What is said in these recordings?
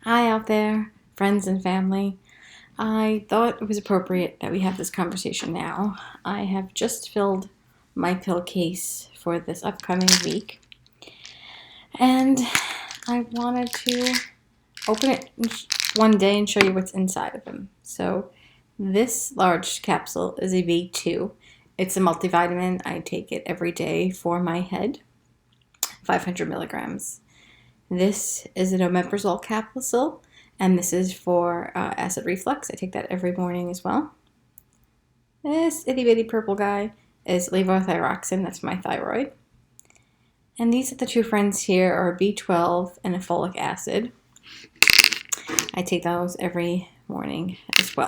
Hi out there, friends and family. I thought it was appropriate that we have this conversation now. I have just filled my pill case for this upcoming week, and I wanted to open it one day and show you what's inside of them. So, this large capsule is a V2. It's a multivitamin. I take it every day for my head, 500 milligrams. This is an omeprazole capsule, and this is for acid reflux. I take that every morning as well. This itty bitty purple guy is levothyroxine, that's my thyroid. And these are the two friends here are B12 and a folic acid. I take those every morning as well.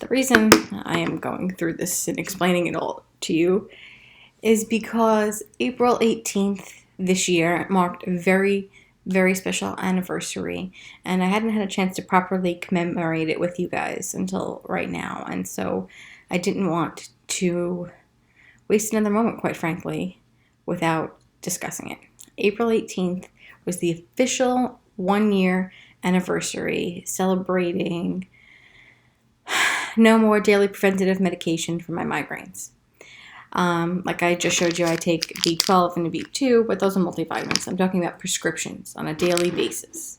The reason I am going through this and explaining it all to you is because April 18th this year marked a very, very special anniversary, and I hadn't had a chance to properly commemorate it with you guys until right now, and so I didn't want to waste another moment, quite frankly, without discussing it. April 18th was the official 1-year anniversary celebrating no more daily preventative medication for my migraines. Like I just showed you, I take B12 and B2, but those are multivitamins. I'm talking about prescriptions on a daily basis.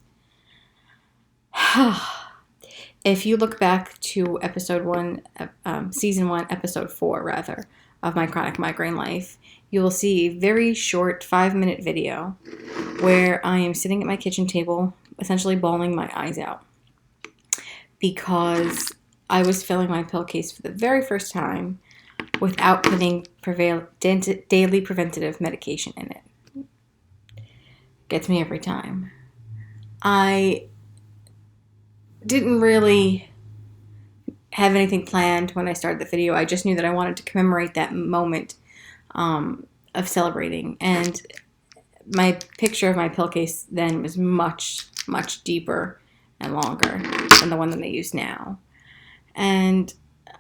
If you look back to season 1, episode 4, rather, of my chronic migraine life, you will see a very short 5-minute video where I am sitting at my kitchen table, essentially bawling my eyes out because I was filling my pill case for the very first time without putting daily preventative medication in it. Gets me every time. I didn't really have anything planned when I started the video. I just knew that I wanted to commemorate that moment of celebrating. And my picture of my pill case then was much, much deeper and longer than the one that I use now. And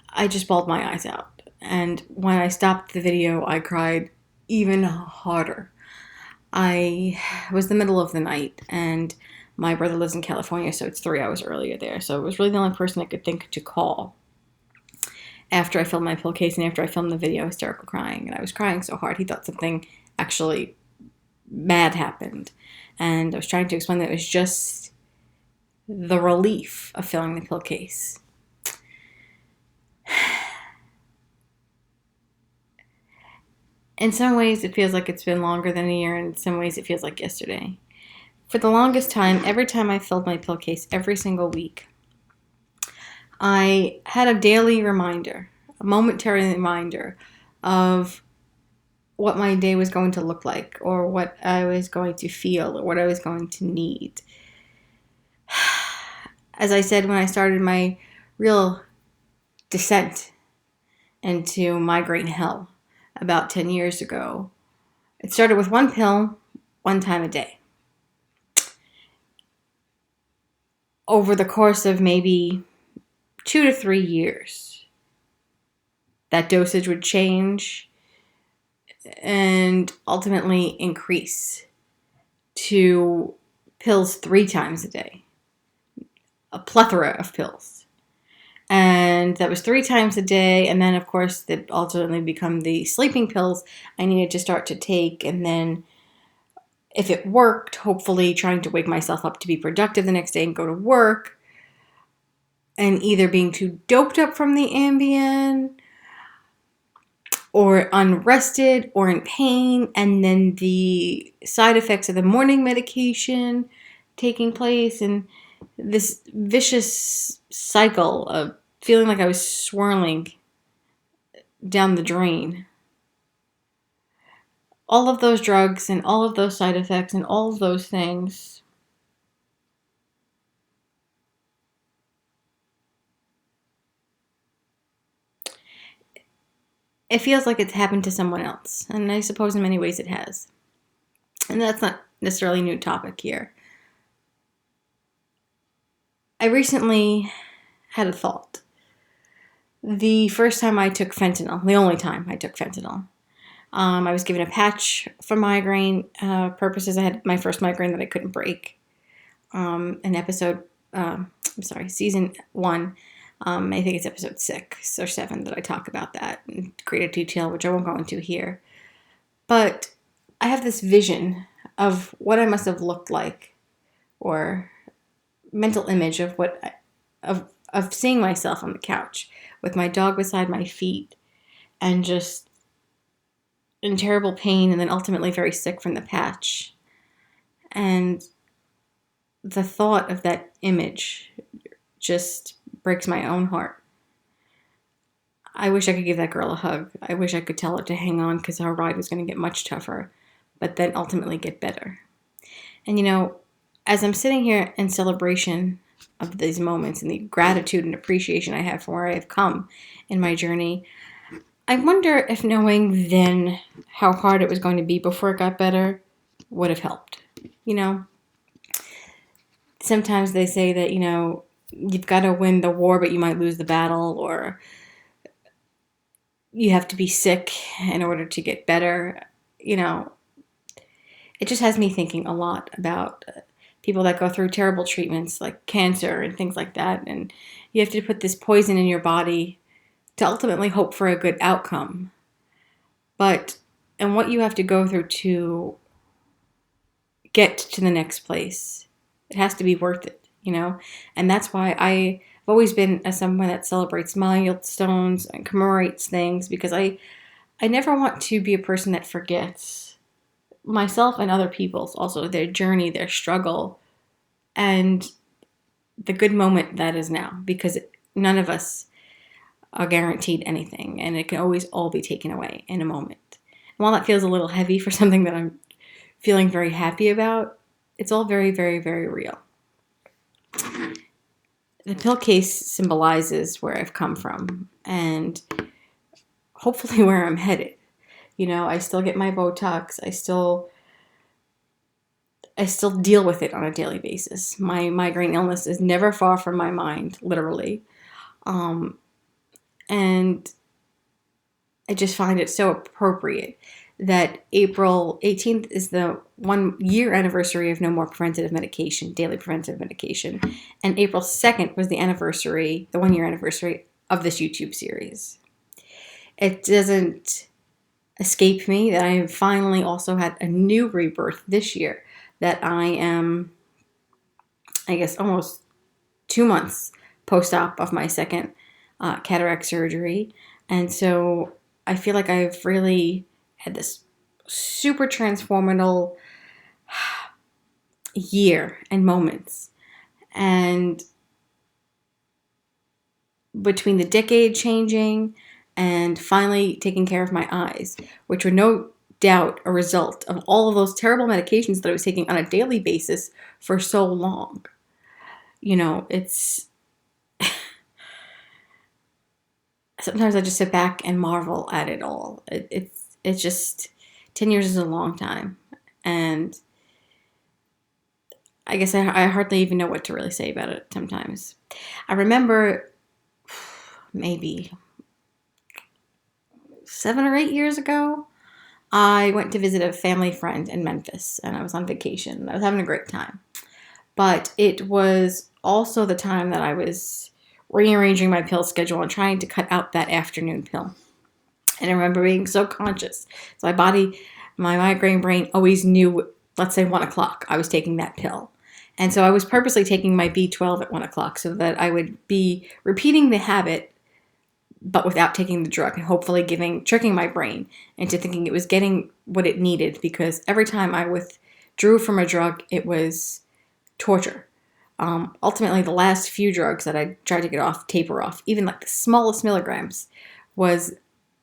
I just bawled my eyes out. And when I stopped the video, I cried even harder. I was the middle of the night, and my brother lives in California, so it's 3 hours earlier there. So it was really the only person I could think to call after I filmed my pill case and after I filmed the video, hysterical crying. And I was crying so hard, he thought something actually bad happened. And I was trying to explain that it was just the relief of filling the pill case. In some ways, it feels like it's been longer than a year, and in some ways, it feels like yesterday. For the longest time, every time I filled my pill case, every single week, I had a daily reminder, a momentary reminder of what my day was going to look like, or what I was going to feel, or what I was going to need. As I said when I started my real descent into migraine hell about 10 years ago, it started with one pill, one time a day. Over the course of maybe 2 to 3 years, that dosage would change and ultimately increase to pills 3 times a day. A plethora of pills. And that was 3 times a day. And then, of course, that ultimately become the sleeping pills I needed to start to take. And then, if it worked, hopefully trying to wake myself up to be productive the next day and go to work. And either being too doped up from the Ambien, or unrested, or in pain. And then the side effects of the morning medication taking place. And this vicious cycle of feeling like I was swirling down the drain. All of those drugs and all of those side effects and all of those things it feels like it's happened to someone else. And I suppose in many ways it has. And that's not necessarily a new topic here. I recently had a thought. The first time I took fentanyl, the only time I took fentanyl, I was given a patch for migraine purposes. I had my first migraine that I couldn't break. in season 1. I think it's episode 6 or 7 that I talk about that in greater detail, which I won't go into here. But I have this vision of what I must have looked like, or mental image of of seeing myself on the couch with my dog beside my feet, and just in terrible pain, and then ultimately very sick from the patch. And the thought of that image just breaks my own heart. I wish I could give that girl a hug. I wish I could tell her to hang on, because our ride was going to get much tougher, but then ultimately get better. And as I'm sitting here in celebration of these moments and the gratitude and appreciation I have for where I have come in my journey, I wonder if knowing then how hard it was going to be before it got better would have helped. Sometimes they say that, you've got to win the war, but you might lose the battle, or you have to be sick in order to get better. It just has me thinking a lot about people that go through terrible treatments like cancer and things like that. And you have to put this poison in your body to ultimately hope for a good outcome. And what you have to go through to get to the next place, it has to be worth it, And that's why I've always been someone that celebrates milestones and commemorates things, because I never want to be a person that forgets myself and other people's, also their journey, their struggle, and the good moment that is now, because none of us are guaranteed anything, and it can always all be taken away in a moment. And while that feels a little heavy for something that I'm feeling very happy about, it's all very, very, very real. The pill case symbolizes where I've come from, and hopefully where I'm headed. I still get my Botox. I still deal with it on a daily basis. My migraine illness is never far from my mind, literally. And I just find it so appropriate that April 18th is the 1-year anniversary of no more preventive medication, daily preventive medication. And April 2nd was the 1-year anniversary of this YouTube series. It doesn't escape me that I have finally also had a new rebirth this year, that I am, I guess, almost 2 months post-op of my second cataract surgery. And so I feel like I've really had this super transformational year and moments. And between the decade changing and finally taking care of my eyes, which were no doubt a result of all of those terrible medications that I was taking on a daily basis for so long. It's sometimes I just sit back and marvel at it all. It's just 10 years is a long time, and I guess I hardly even know what to really say about it sometimes. I remember maybe 7 or 8 years ago, I went to visit a family friend in Memphis, and I was on vacation. I was having a great time. But it was also the time that I was rearranging my pill schedule and trying to cut out that afternoon pill. And I remember being so conscious. So my migraine brain always knew, let's say 1 o'clock, I was taking that pill. And so I was purposely taking my B12 at 1 o'clock so that I would be repeating the habit, but without taking the drug, and hopefully tricking my brain into thinking it was getting what it needed, because every time I withdrew from a drug, it was torture. Ultimately, the last few drugs that I tried to taper off, even like the smallest milligrams, was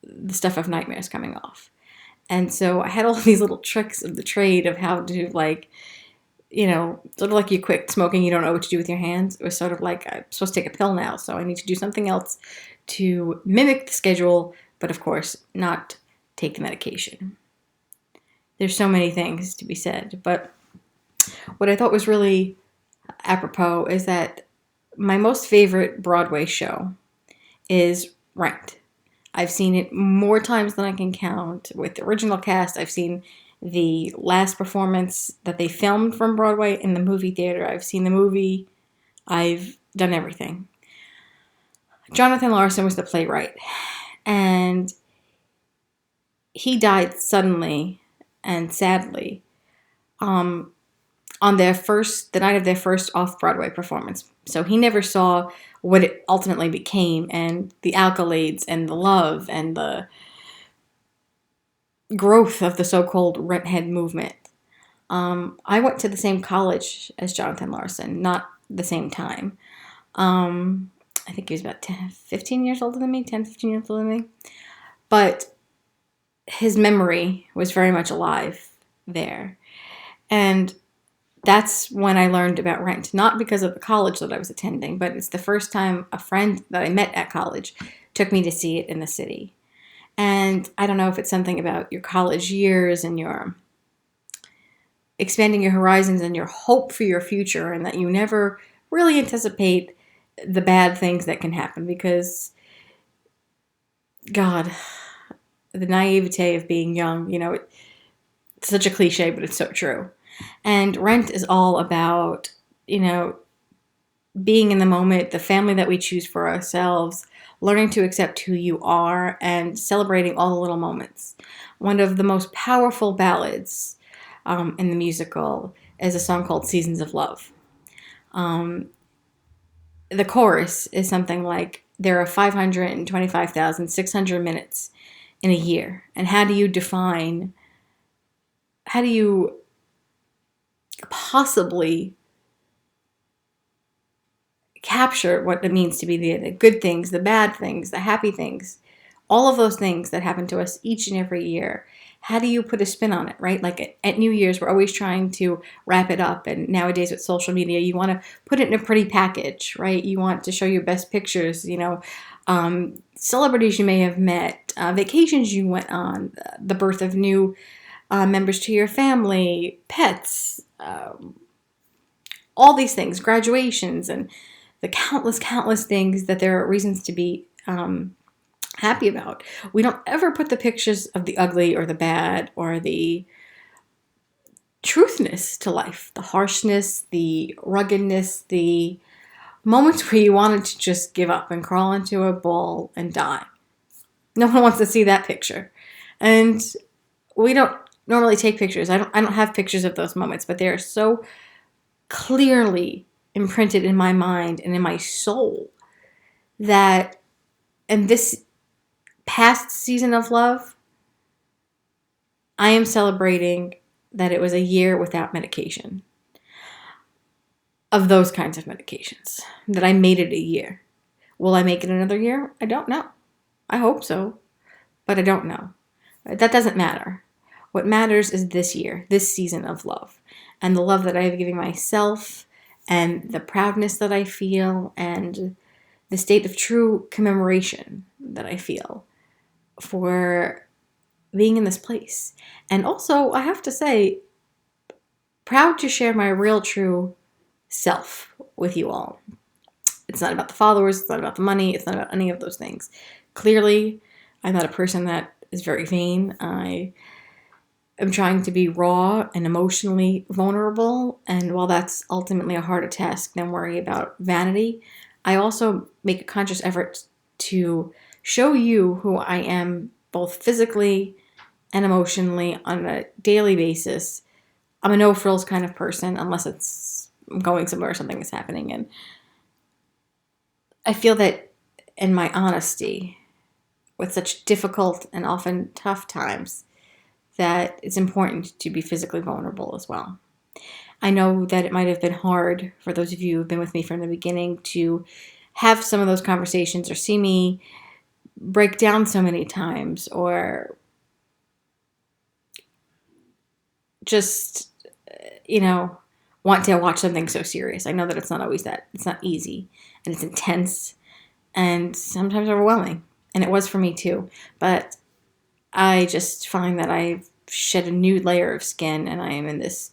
the stuff of nightmares coming off. And so I had all these little tricks of the trade of how to, sort of like you quit smoking, you don't know what to do with your hands. It was sort of like, I'm supposed to take a pill now, so I need to do something else to mimic the schedule, but of course, not take the medication. There's so many things to be said, but what I thought was really apropos is that my most favorite Broadway show is Rent. I've seen it more times than I can count. With the original cast, I've seen the last performance that they filmed from Broadway in the movie theater. I've seen the movie. I've done everything. Jonathan Larson was the playwright, and he died suddenly and sadly on the night of their first off-Broadway performance. So he never saw what it ultimately became, and the accolades and the love and the growth of the so-called Renthead movement. I went to the same college as Jonathan Larson, not the same time. I think he was about 15 years older than me, 10, 15 years older than me. But his memory was very much alive there. And that's when I learned about Rent, not because of the college that I was attending, but it's the first time a friend that I met at college took me to see it in the city. And I don't know if it's something about your college years and your expanding your horizons and your hope for your future, and that you never really anticipate the bad things that can happen, because God, the naivete of being young, it's such a cliche, but it's so true. And Rent is all about, being in the moment, the family that we choose for ourselves, learning to accept who you are, and celebrating all the little moments. One of the most powerful ballads in the musical is a song called Seasons of Love. The chorus is something like, there are 525,600 minutes in a year. And how do you possibly capture what it means to be the good things, the bad things, the happy things, all of those things that happen to us each and every year? How do you put a spin on it, right? Like at New Year's, we're always trying to wrap it up. And nowadays with social media, you want to put it in a pretty package, right? You want to show your best pictures, celebrities you may have met, vacations you went on, the birth of new members to your family, pets, all these things, graduations, and the countless things that there are reasons to be happy about. We don't ever put the pictures of the ugly or the bad or the truthness to life, the harshness, the ruggedness, the moments where you wanted to just give up and crawl into a ball and die. No one wants to see that picture. And we don't normally take pictures. I don't have pictures of those moments, but they are so clearly imprinted in my mind and in my soul that in this past season of love, I am celebrating that it was a year without medication. Of those kinds of medications. That I made it a year. Will I make it another year? I don't know. I hope so. But I don't know. That doesn't matter. What matters is this year, this season of love. And the love that I have given myself, and the proudness that I feel, and the state of true commemoration that I feel for being in this place. And also, I have to say, proud to share my real, true self with you all. It's not about the followers, it's not about the money, it's not about any of those things. Clearly, I'm not a person that is very vain. I am trying to be raw and emotionally vulnerable, and while that's ultimately a harder task than worry about vanity, I also make a conscious effort to show you who I am, both physically and emotionally, on a daily basis. I'm a no-frills kind of person, unless I'm going somewhere or something is happening. And I feel that in my honesty, with such difficult and often tough times, that it's important to be physically vulnerable as well. I know that it might have been hard for those of you who've been with me from the beginning to have some of those conversations, or see me break down so many times, or just, want to watch something so serious. I know that it's not always that. It's not easy, and it's intense, and sometimes overwhelming. And it was for me too. But I just find that I've shed a new layer of skin, and I am in this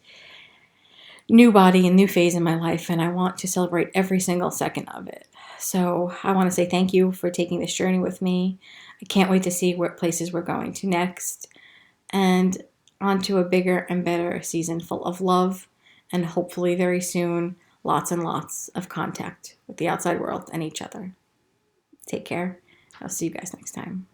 new body and new phase in my life, and I want to celebrate every single second of it. So I want to say thank you for taking this journey with me. I can't wait to see what places we're going to next. And on to a bigger and better season full of love, and hopefully very soon, lots and lots of contact with the outside world and each other. Take care. I'll see you guys next time.